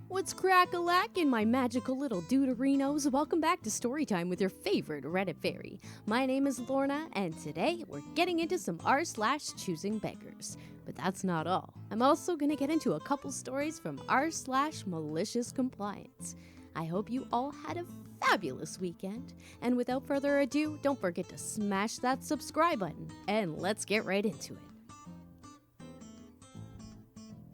What's crack-a-lackin', my magical little deuterinos? Welcome back to Storytime with your favorite Reddit fairy. My name is Lorna, and today we're getting into some r/ChoosingBeggars. But that's not all. I'm also gonna get into a couple stories from r/MALICIOUSCOMPLIANCE. I hope you all had a fabulous weekend. And without further ado, don't forget to smash that subscribe button, and let's get right into it.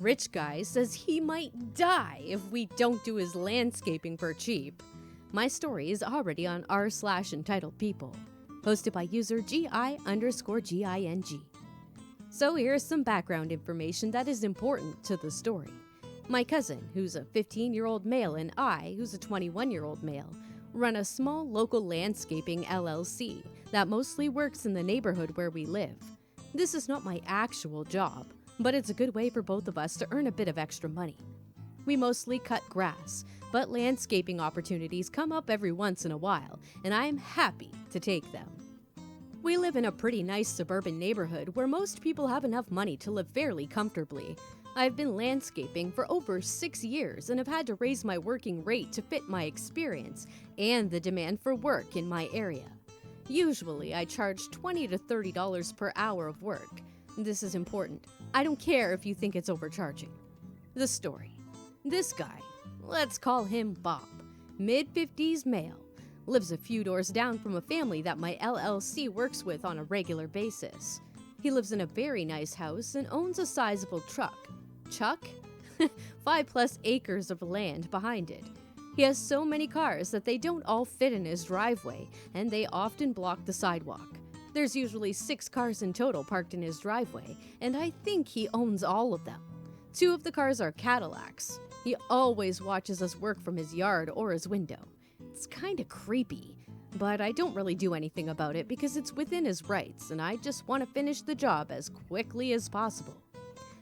Rich guy says he might die if we don't do his landscaping for cheap. My story is already on r/entitled people, posted by user GI_GING. So here's some background information that is important to the story. My cousin, who's a 15-year-old male, and I, who's a 21-year-old male, run a small local landscaping LLC that mostly works in the neighborhood where we live. This is not my actual job, but it's a good way for both of us to earn a bit of extra money. We mostly cut grass, but landscaping opportunities come up every once in a while, and I'm happy to take them. We live in a pretty nice suburban neighborhood where most people have enough money to live fairly comfortably. I've been landscaping for over 6 years and have had to raise my working rate to fit my experience and the demand for work in my area. Usually, I charge $20 to $30 per hour of work. This is important. I don't care if you think it's overcharging. The story. This guy, let's call him Bob, mid-50s male, lives a few doors down from a family that my LLC works with on a regular basis. He lives in a very nice house and owns a sizable truck. 5+ acres of land behind it. He has so many cars that they don't all fit in his driveway, and they often block the sidewalk. There's usually 6 cars in total parked in his driveway, and I think he owns all of them. 2 of the cars are Cadillacs. He always watches us work from his yard or his window. It's kinda creepy, but I don't really do anything about it because it's within his rights, and I just want to finish the job as quickly as possible.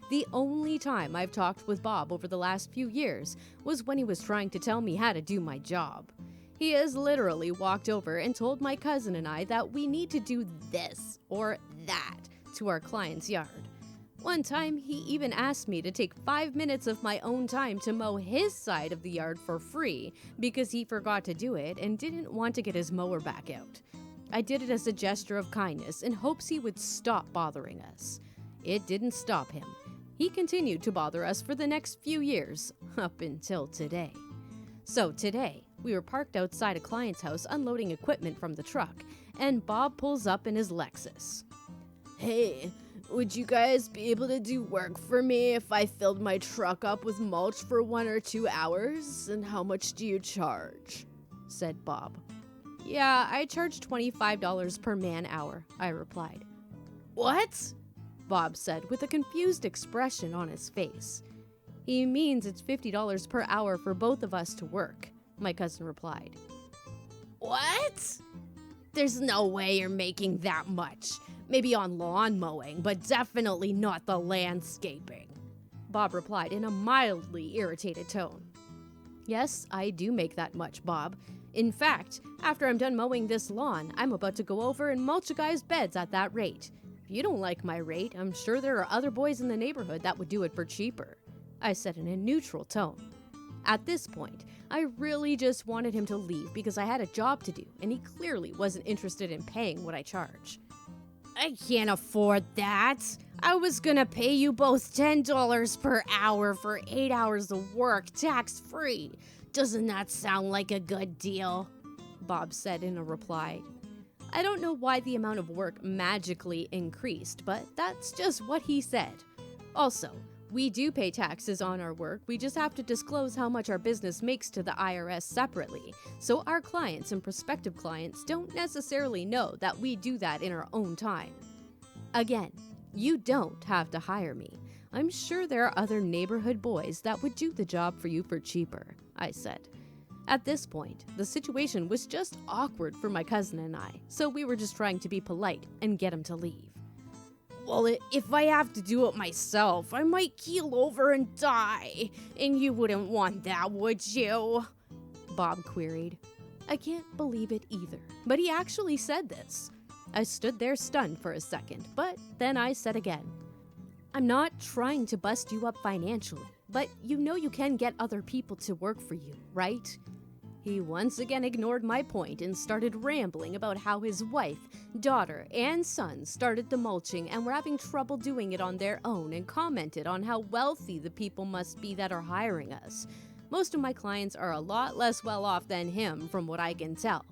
The only time I've talked with Bob over the last few years was when he was trying to tell me how to do my job. He has literally walked over and told my cousin and I that we need to do this or that to our client's yard. One time, he even asked me to take 5 minutes of my own time to mow his side of the yard for free because he forgot to do it and didn't want to get his mower back out. I did it as a gesture of kindness in hopes he would stop bothering us. It didn't stop him. He continued to bother us for the next few years, up until today. So today, we were parked outside a client's house unloading equipment from the truck, and Bob pulls up in his Lexus. "Hey, would you guys be able to do work for me if I filled my truck up with mulch for 1 or 2 hours? And how much do you charge?" said Bob. "Yeah, I charge $25 per man-hour," I replied. "What?" Bob said with a confused expression on his face. "He means it's $50 per hour for both of us to work," my cousin replied. "What? There's no way you're making that much. Maybe on lawn mowing, but definitely not the landscaping," Bob replied in a mildly irritated tone. "Yes, I do make that much, Bob. In fact, after I'm done mowing this lawn, I'm about to go over and mulch a guy's beds at that rate. If you don't like my rate, I'm sure there are other boys in the neighborhood that would do it for cheaper," I said in a neutral tone. At this point, I really just wanted him to leave because I had a job to do, and he clearly wasn't interested in paying what I charge. "I can't afford that. I was gonna pay you both $10 per hour for 8 hours of work, tax-free. Doesn't that sound like a good deal?" Bob said in a reply. I don't know why the amount of work magically increased, but that's just what he said. Also, we do pay taxes on our work, we just have to disclose how much our business makes to the IRS separately, so our clients and prospective clients don't necessarily know that we do that in our own time. Again, you don't have to hire me. I'm sure there are other neighborhood boys that would do the job for you for cheaper, I said. At this point, the situation was just awkward for my cousin and I, so we were just trying to be polite and get him to leave. "Well, if I have to do it myself, I might keel over and die, and you wouldn't want that, would you?" Bob queried. I can't believe it either, but he actually said this. I stood there stunned for a second, but then I said again, "I'm not trying to bust you up financially. but you know you can get other people to work for you, right? He once again ignored my point and started rambling about how his wife, daughter, and son started the mulching and were having trouble doing it on their own, and commented on how wealthy the people must be that are hiring us. Most of my clients are a lot less well off than him from what I can tell.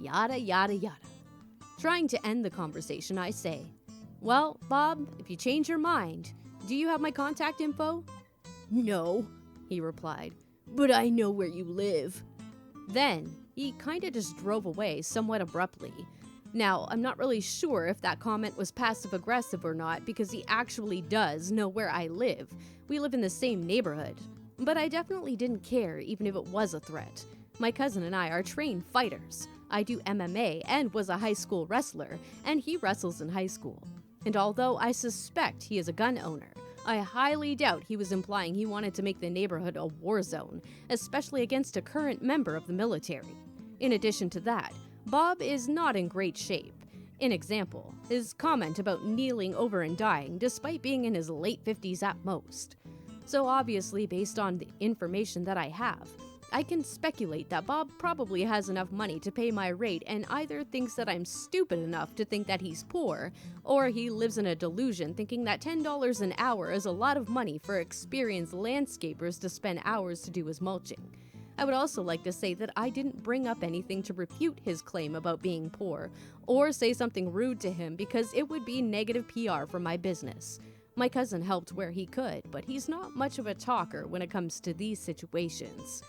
Yada yada yada. Trying to end the conversation, I say, "Well, Bob, if you change your mind, do you have my contact info?" "No," he replied, "but I know where you live." Then, he kinda just drove away somewhat abruptly. Now, I'm not really sure if that comment was passive-aggressive or not, because he actually does know where I live. We live in the same neighborhood. But I definitely didn't care, even if it was a threat. My cousin and I are trained fighters. I do MMA and was a high school wrestler, and he wrestles in high school. And although I suspect he is a gun owner, I highly doubt he was implying he wanted to make the neighborhood a war zone, especially against a current member of the military. In addition to that, Bob is not in great shape. An example, his comment about kneeling over and dying despite being in his late 50s at most. So obviously, based on the information that I have, I can speculate that Bob probably has enough money to pay my rate and either thinks that I'm stupid enough to think that he's poor, or he lives in a delusion thinking that $10 an hour is a lot of money for experienced landscapers to spend hours to do his mulching. I would also like to say that I didn't bring up anything to refute his claim about being poor, or say something rude to him, because it would be negative PR for my business. My cousin helped where he could, but he's not much of a talker when it comes to these situations.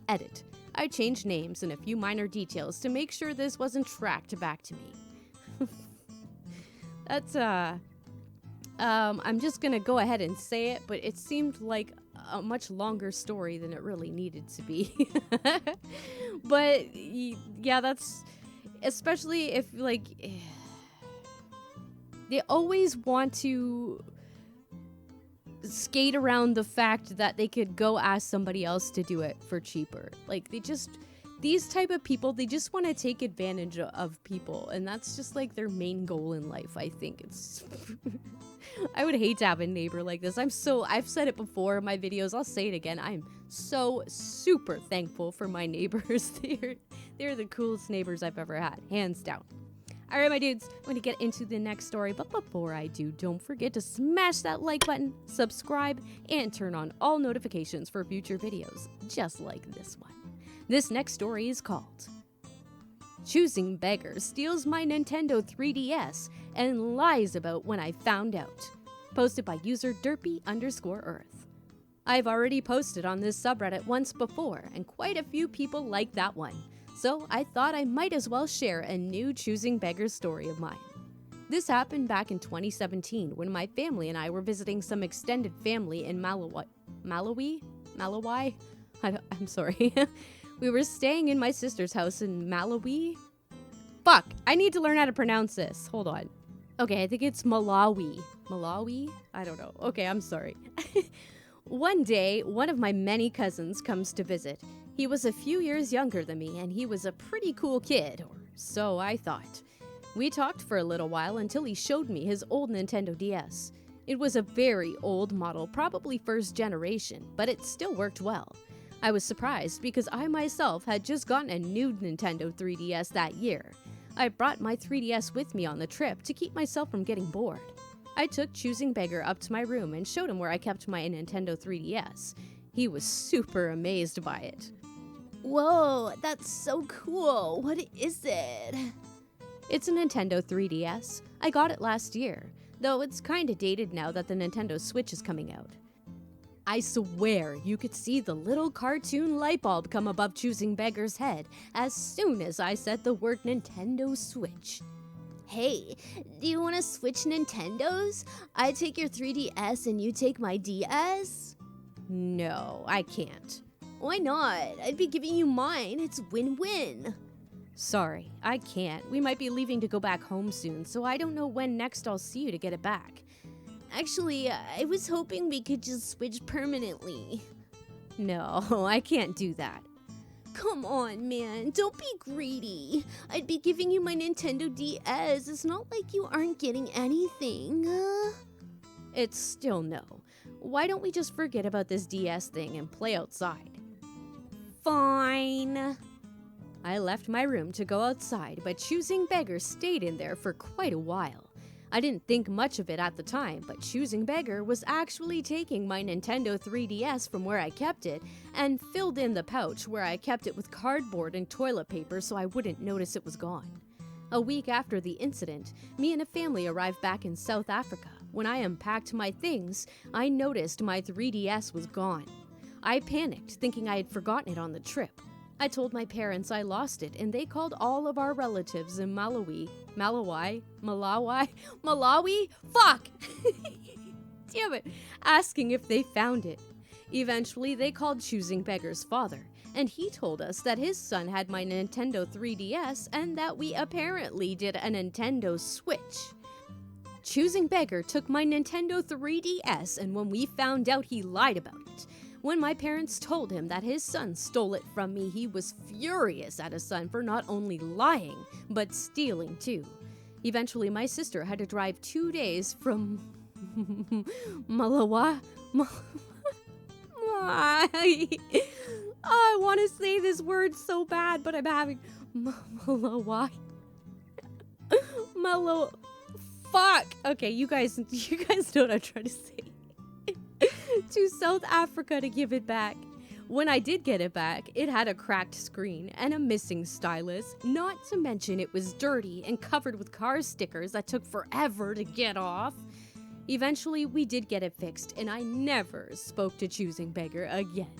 Edit. I changed names and a few minor details to make sure this wasn't tracked back to me. That's, I'm just gonna go ahead and say it, but it seemed like a much longer story than it really needed to be. But, yeah, that's, especially if, like, they always want to skate around the fact that they could go ask somebody else to do it for cheaper. Like, these type of people, they just want to take advantage of people, and that's just like their main goal in life, I think. It's I would hate to have a neighbor like this. I've said it before in my videos, I'll say it again. I'm so super thankful for my neighbors. They're the coolest neighbors I've ever had, hands down. Alright, my dudes, I'm going to get into the next story, but before I do, don't forget to smash that like button, subscribe, and turn on all notifications for future videos, just like this one. This next story is called Choosing Beggars Steals My Nintendo 3DS and Lies About When I Found Out. Posted by user Derpy_Earth. I've already posted on this subreddit once before, and quite a few people liked that one. So I thought I might as well share a new Choosing Beggars story of mine. This happened back in 2017 when my family and I were visiting some extended family in Malawi? I'm sorry. We were staying in my sister's house in Malawi? Fuck, I need to learn how to pronounce this. Hold on. Okay, I think it's Malawi. Malawi? I don't know. Okay, I'm sorry. One day, one of my many cousins comes to visit. He was a few years younger than me, and he was a pretty cool kid, or so I thought. We talked for a little while until he showed me his old Nintendo DS. It was a very old model, probably first generation, but it still worked well. I was surprised because I myself had just gotten a new Nintendo 3DS that year. I brought my 3DS with me on the trip to keep myself from getting bored. I took Choosing Beggar up to my room and showed him where I kept my Nintendo 3DS. He was super amazed by it. Whoa, that's so cool. What is it? It's a Nintendo 3DS. I got it last year, though it's kinda dated now that the Nintendo Switch is coming out. I swear you could see the little cartoon light bulb come above Choosing Beggar's head as soon as I said the word Nintendo Switch. Hey, do you want to switch Nintendos? I take your 3DS and you take my DS? No, I can't. Why not? I'd be giving you mine. It's win-win. Sorry, I can't. We might be leaving to go back home soon, so I don't know when next I'll see you to get it back. Actually, I was hoping we could just switch permanently. No, I can't do that. Come on, man. Don't be greedy. I'd be giving you my Nintendo DS. It's not like you aren't getting anything. It's still no. Why don't we just forget about this DS thing and play outside? Fine. I left my room to go outside, but Choosing Beggar stayed in there for quite a while. I didn't think much of it at the time, but Choosing Beggar was actually taking my Nintendo 3DS from where I kept it and filled in the pouch where I kept it with cardboard and toilet paper so I wouldn't notice it was gone. A week after the incident, me and a family arrived back in South Africa. When I unpacked my things, I noticed my 3DS was gone. I panicked, thinking I had forgotten it on the trip. I told my parents I lost it, and they called all of our relatives in Malawi? Fuck! Damn it! Asking if they found it. Eventually, they called Choosing Beggar's father, and he told us that his son had my Nintendo 3DS and that we apparently did a Nintendo Switch. Choosing Beggar took my Nintendo 3DS, and when we found out, he lied about it. When my parents told him that his son stole it from me, he was furious at his son for not only lying, but stealing too. Eventually, my sister had to drive 2 days from Malawi. I want to say this word so bad, but I'm having Malawi. Fuck. Okay, you guys know what I'm trying to say. To South Africa to give it back. When I did get it back, it had a cracked screen and a missing stylus, not to mention it was dirty and covered with car stickers that took forever to get off. Eventually, we did get it fixed, and I never spoke to Choosing Beggar again.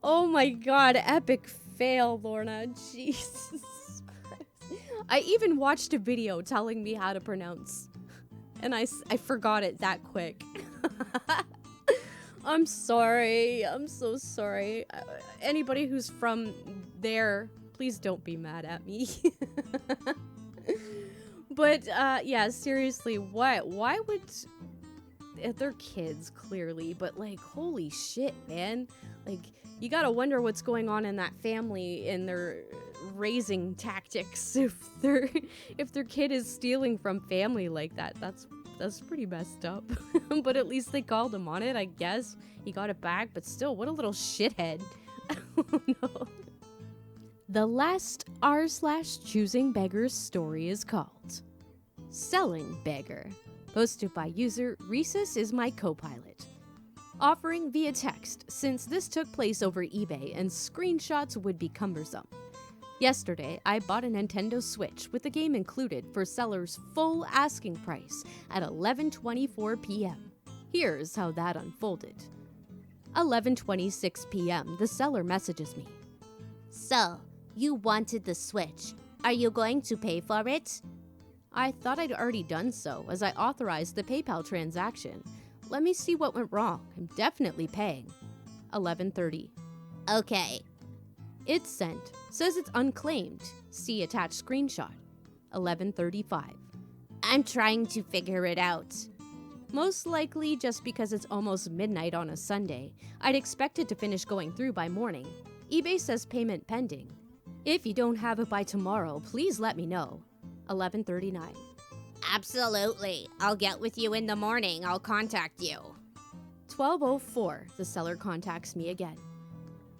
Oh my god, epic fail, Lorna. Jesus Christ. I even watched a video telling me how to pronounce, and I forgot it that quick. I'm sorry. I'm so sorry. Anybody who's from there, please don't be mad at me. But, yeah, seriously, why would... They're kids, clearly, but, like, holy shit, man. Like, you gotta wonder what's going on in that family in their raising tactics if their kid is stealing from family like that. That's pretty messed up. But at least they called him on it, I guess. He got it back, but still, what a little shithead. Oh, no. The last r/Choosing Beggars story is called Selling Beggar, posted by user Rhesus is my co-pilot. Offering via text, since this took place over eBay and screenshots would be cumbersome. Yesterday, I bought a Nintendo Switch with the game included for seller's full asking price at 11:24 p.m. Here's how that unfolded. 11:26 p.m., the seller messages me. So, you wanted the Switch. Are you going to pay for it? I thought I'd already done so, as I authorized the PayPal transaction. Let me see what went wrong. I'm definitely paying. 11:30. Okay. It's sent. Says it's unclaimed. See attached screenshot. 11:35. I'm trying to figure it out. Most likely just because it's almost midnight on a Sunday. I'd expect it to finish going through by morning. eBay says payment pending. If you don't have it by tomorrow, please let me know. 11:39. Absolutely. I'll get with you in the morning. I'll contact you. 12:04. The seller contacts me again.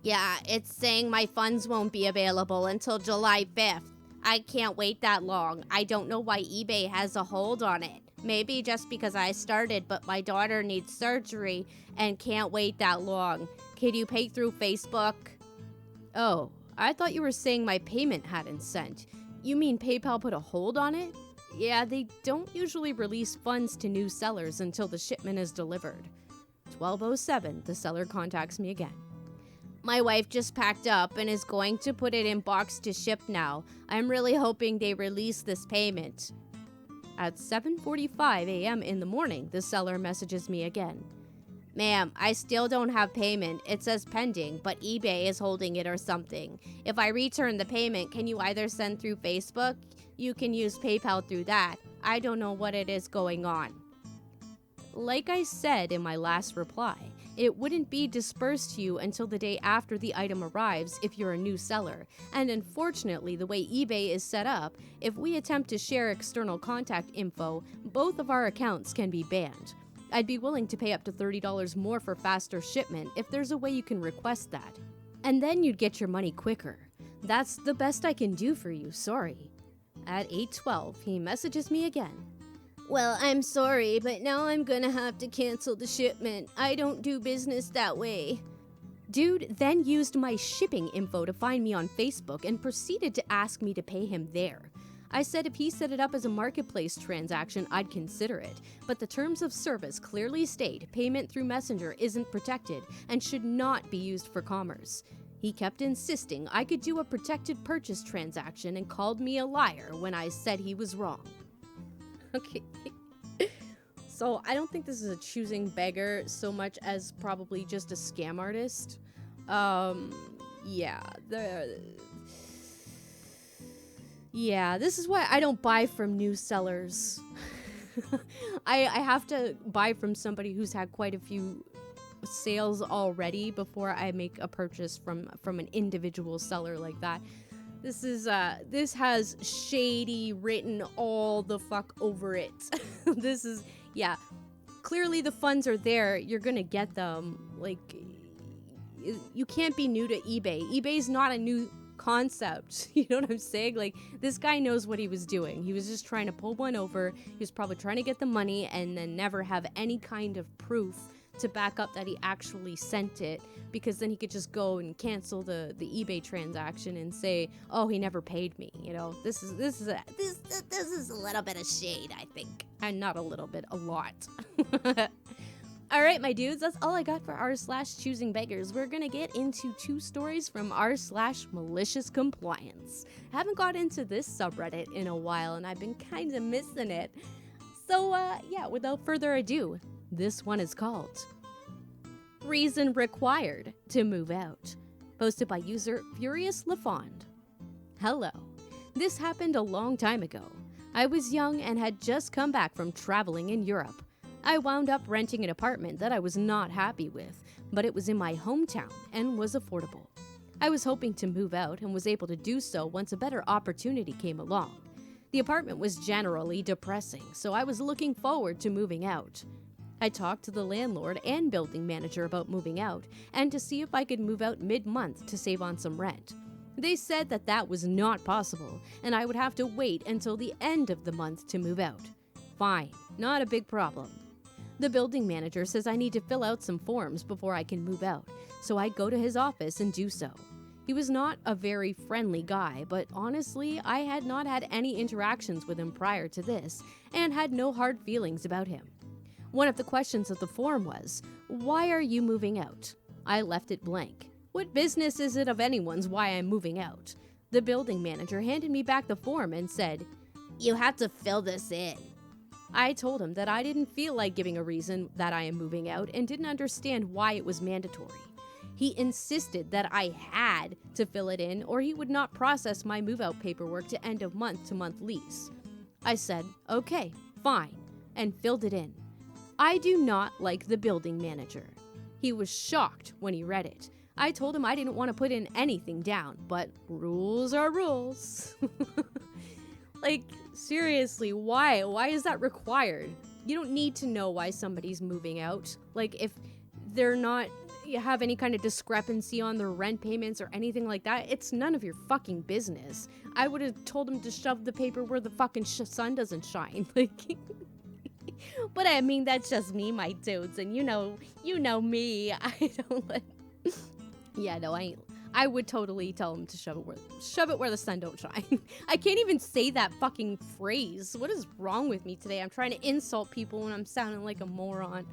Yeah, it's saying my funds won't be available until July 5th. I can't wait that long. I don't know why eBay has a hold on it. Maybe just because I started, but my daughter needs surgery and can't wait that long. Can you pay through Facebook? Oh, I thought you were saying my payment hadn't sent. You mean PayPal put a hold on it? Yeah, they don't usually release funds to new sellers until the shipment is delivered. 12:07, the seller contacts me again. My wife just packed up and is going to put it in box to ship now. I'm really hoping they release this payment. At 7:45 a.m. in the morning, the seller messages me again. Ma'am, I still don't have payment. It says pending, but eBay is holding it or something. If I return the payment, can you either send through Facebook? You can use PayPal through that. I don't know what it is going on. Like I said in my last reply, It wouldn't be dispersed to you until the day after the item arrives if you're a new seller. And unfortunately, the way eBay is set up, if we attempt to share external contact info, both of our accounts can be banned. I'd be willing to pay up to $30 more for faster shipment if there's a way you can request that. And then you'd get your money quicker. That's the best I can do for you, sorry. At 8:12, he messages me again. Well, I'm sorry, but now I'm gonna have to cancel the shipment. I don't do business that way. Dude then used my shipping info to find me on Facebook and proceeded to ask me to pay him there. I said if he set it up as a marketplace transaction, I'd consider it, but the terms of service clearly state payment through Messenger isn't protected and should not be used for commerce. He kept insisting I could do a protected purchase transaction and called me a liar when I said he was wrong. Okay. So I don't think this is a choosing beggar so much as probably just a scam artist. Yeah, this is why I don't buy from new sellers. I have to buy from somebody who's had quite a few sales already before I make a purchase from an individual seller like that. This has shady written all the fuck over it. This is, yeah, clearly the funds are there. You're gonna get them. Like, you can't be new to eBay. eBay's not a new concept. You know what I'm saying? Like, this guy knows what he was doing. He was just trying to pull one over. He was probably trying to get the money and then never have any kind of proof to back up that he actually sent it, because then he could just go and cancel the eBay transaction and say, oh, he never paid me. You know, this is a little bit of shade, I think. And not a little bit, a lot. All right, my dudes, that's all I got for r/ChoosingBeggars. We're gonna get into 2 stories from r/MALICIOUSCOMPLIANCE. I haven't got into this subreddit in a while, and I've been kind of missing it. So, yeah, without further ado, this one is called Reason Required to Move Out, posted by user Furious LaFond. Hello. This happened a long time ago. I was young and had just come back from traveling in Europe. I wound up renting an apartment that I was not happy with, but it was in my hometown and was affordable. I was hoping to move out and was able to do so once a better opportunity came along. The apartment was generally depressing, so I was looking forward to moving out. I talked to the landlord and building manager about moving out and to see if I could move out mid-month to save on some rent. They said that that was not possible and I would have to wait until the end of the month to move out. Fine, not a big problem. The building manager says I need to fill out some forms before I can move out, so I go to his office and do so. He was not a very friendly guy, but honestly, I had not had any interactions with him prior to this and had no hard feelings about him. One of the questions of the form was, why are you moving out? I left it blank. What business is it of anyone's why I'm moving out? The building manager handed me back the form and said, you have to fill this in. I told him that I didn't feel like giving a reason that I am moving out and didn't understand why it was mandatory. He insisted that I had to fill it in or he would not process my move-out paperwork to end of month-to-month lease. I said, okay, fine, and filled it in. I do not like the building manager. He was shocked when he read it. I told him I didn't want to put in anything down, but rules are rules. Like, seriously, why? Why is that required? You don't need to know why somebody's moving out. Like, if they're not, you have any kind of discrepancy on their rent payments or anything like that, it's none of your fucking business. I would have told him to shove the paper where the fucking sun doesn't shine. Like, but I mean, that's just me, my dudes, and you know me. I don't like. Yeah, no, I would totally tell him to shove it where the sun don't shine. I can't even say that fucking phrase. What is wrong with me today? I'm trying to insult people when I'm sounding like a moron.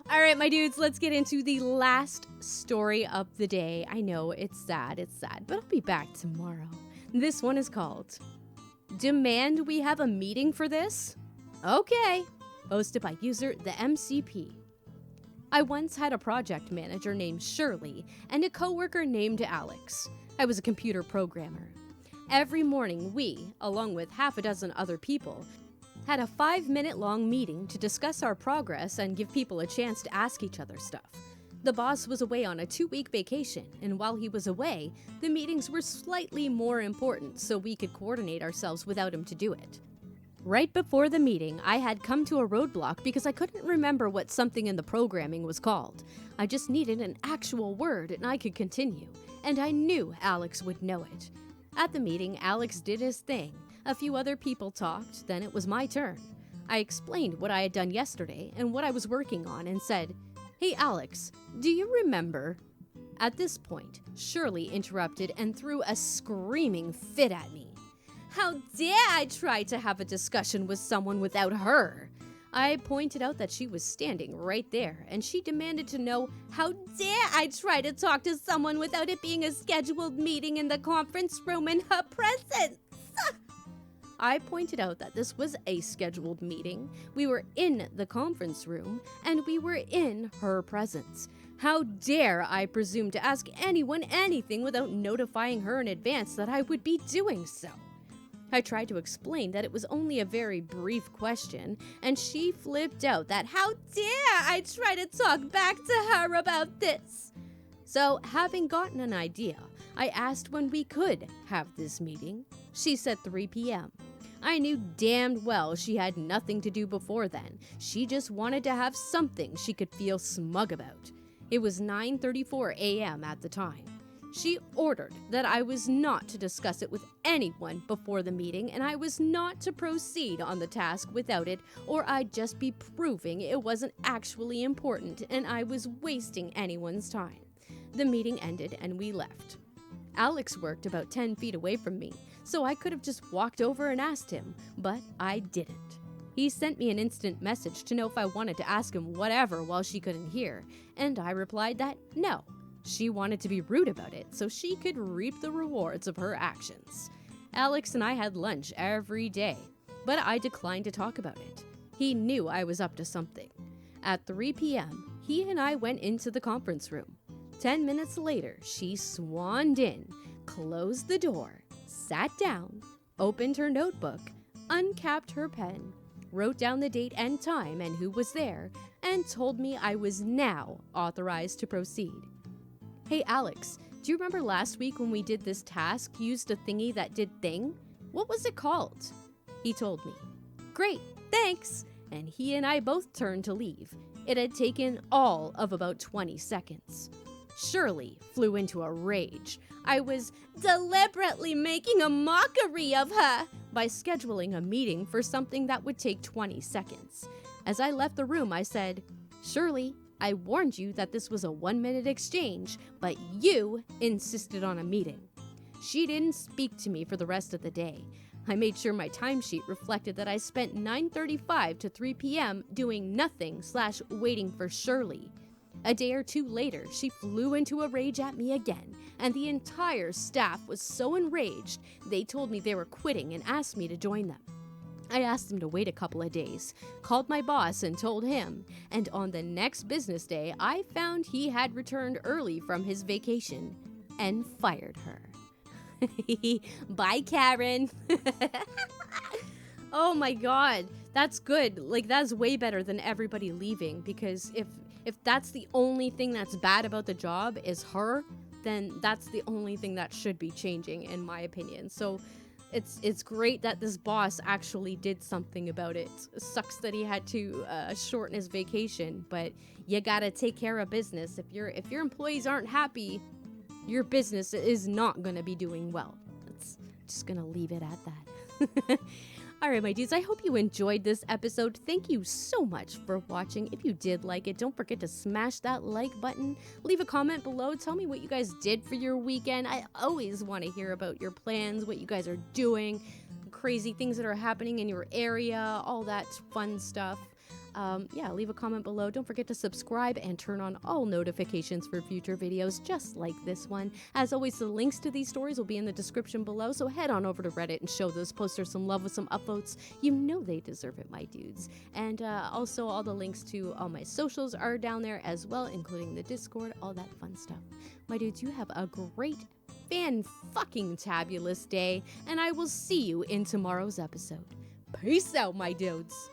All right, my dudes, let's get into the last story of the day. I know it's sad, but I'll be back tomorrow. This one is called Demand We Have a Meeting for This? Okay. Posted by user the MCP. I once had a project manager named Shirley and a coworker named Alex. I was a computer programmer. Every morning we, along with half a dozen other people, had a 5-minute long meeting to discuss our progress and give people a chance to ask each other stuff. The boss was away on a 2-week vacation, and while he was away, the meetings were slightly more important so we could coordinate ourselves without him to do it. Right before the meeting, I had come to a roadblock because I couldn't remember what something in the programming was called. I just needed an actual word and I could continue, and I knew Alex would know it. At the meeting, Alex did his thing. A few other people talked, then it was my turn. I explained what I had done yesterday and what I was working on and said, "Hey Alex, do you remember?" At this point, Shirley interrupted and threw a screaming fit at me. How dare I try to have a discussion with someone without her? I pointed out that she was standing right there, and she demanded to know how dare I try to talk to someone without it being a scheduled meeting in the conference room in her presence. I pointed out that this was a scheduled meeting. We were in the conference room, and we were in her presence. How dare I presume to ask anyone anything without notifying her in advance that I would be doing so? I tried to explain that it was only a very brief question, and she flipped out that how dare I try to talk back to her about this? So, having gotten an idea, I asked when we could have this meeting. She said 3 p.m. I knew damned well she had nothing to do before then. She just wanted to have something she could feel smug about. It was 9:34 a.m. at the time. She ordered that I was not to discuss it with anyone before the meeting, and I was not to proceed on the task without it, or I'd just be proving it wasn't actually important and I was wasting anyone's time. The meeting ended and we left. Alex worked about 10 feet away from me, so I could have just walked over and asked him, but I didn't. He sent me an instant message to know if I wanted to ask him whatever while she couldn't hear, and I replied that no. She wanted to be rude about it so she could reap the rewards of her actions. Alex and I had lunch every day, but I declined to talk about it. He knew I was up to something. At 3 p.m., he and I went into the conference room. 10 minutes later, she swanned in, closed the door, sat down, opened her notebook, uncapped her pen, wrote down the date and time and who was there, and told me I was now authorized to proceed. Hey Alex, do you remember last week when we did this task, used a thingy that did thing? What was it called? He told me. Great, thanks. And he and I both turned to leave. It had taken all of about 20 seconds. Shirley flew into a rage. I was deliberately making a mockery of her by scheduling a meeting for something that would take 20 seconds. As I left the room, I said, Shirley, I warned you that this was a 1-minute exchange, but you insisted on a meeting. She didn't speak to me for the rest of the day. I made sure my timesheet reflected that I spent 9:35 to 3 p.m. doing nothing/waiting for Shirley. A day or two later, she flew into a rage at me again, and the entire staff was so enraged, they told me they were quitting and asked me to join them. I asked them to wait a couple of days, called my boss and told him, and on the next business day, I found he had returned early from his vacation and fired her. Bye, Karen. Oh my god, that's good. Like, that's way better than everybody leaving, because if that's the only thing that's bad about the job is her, then that's the only thing that should be changing, in my opinion. So it's great that this boss actually did something about it. It sucks that he had to shorten his vacation, but you gotta take care of business. If your employees aren't happy, your business is not gonna be doing well. It's just gonna leave it at that. Alright, my dudes, I hope you enjoyed this episode. Thank you so much for watching. If you did like it, don't forget to smash that like button. Leave a comment below. Tell me what you guys did for your weekend. I always want to hear about your plans, what you guys are doing, crazy things that are happening in your area, all that fun stuff. Yeah, leave a comment below. Don't forget to subscribe and turn on all notifications for future videos just like this one. As always, the links to these stories will be in the description below, so head on over to Reddit and show those posters some love with some upvotes. You know they deserve it, my dudes. And also all the links to all my socials are down there as well, including the Discord, all that fun stuff. My dudes, you have a great, fan-fucking-tabulous day, and I will see you in tomorrow's episode. Peace out, my dudes.